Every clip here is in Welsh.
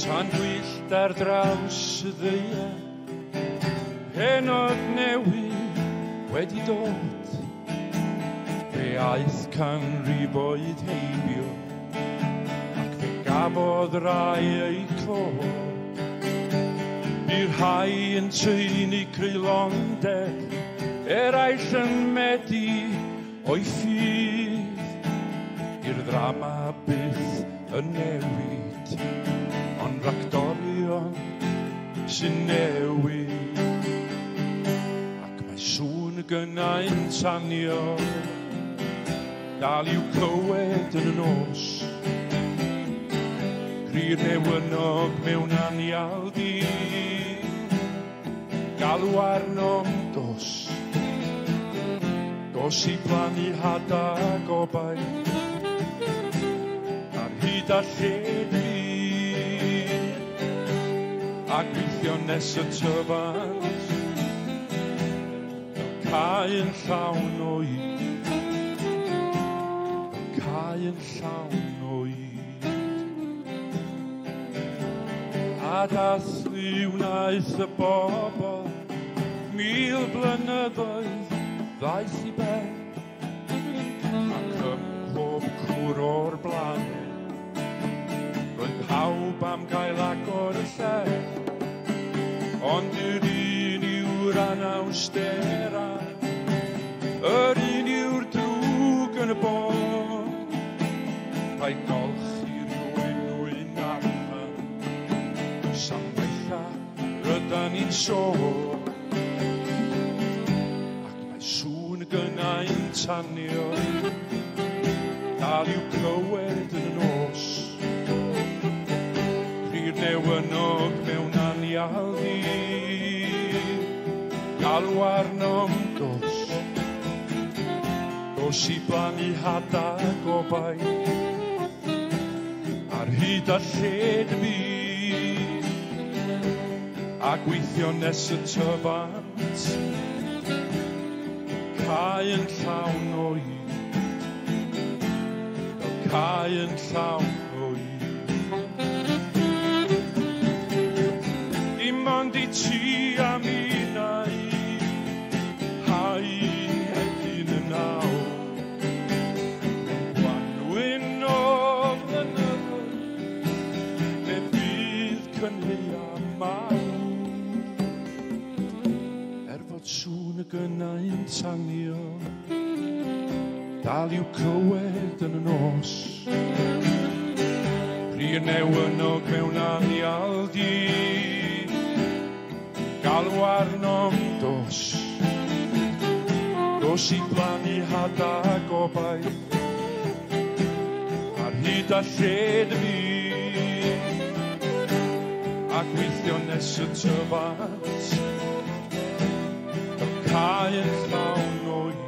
Tan gwyllt ar draws y ddeia, penod newydd wedi dod. Fe aeth canrifoedd heibio, ac fe gafodd rai ei clod. By'r rhai yn twyni creulondeb, eraill yn medu o'i ffydd. I'r ddrama byth yn newid, ond ragdorion sy'n newid. Ac mae sŵn y gynnau'n tanio, dal i'w clywed yn y nos. Gryr newynog mewn anialdi, galw arnom dos. Dos i blannu hadag o bai, ar hyd a lled fi, a gweithio nes y tyfant, fel cae yn llawn o hyd, fel cae yn llawn o hyd. A dathlu wnaeth y bobl, 1000 blynyddoedd ddaeth i ben, ac ym pob cwr o'r blaned, roedd pawb am gael agor y lle, ond yr un yw'r anawstera, yr un yw'r drwg yn y bon. Rhaid golchi rhywun wy'n arfer, sa'n wella rydan ni'n sôn. Gynnau'n tanio, dal i'w clywed yn y nos. Rhy'r newynog mewn anialdi, galw arnom dos. Dos i blannu hadag o bai, ar hyd a lled fi, a gweithio nes y tyfant, cae yn llawn o hyd, fel cae yn llawn o hyd. Dim ond i ti a mi nai, hai hedyn y naw. Gwanwyn o flynyddoedd, fe bydd cynhyrchu mawr. Sŵn y gynnau'n tanio, dal i'w clywed yn y nos. Rhy'r newynog mewn anialdi, galw arnom dos. Dos i blannu hadag o bai, ar hyd a lled fi, a gweithio nes y tyfant, cae yn llawn o hyd.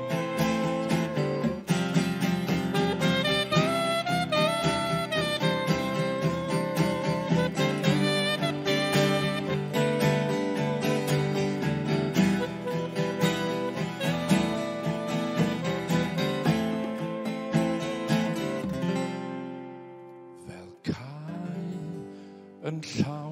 Fel cae yn llawn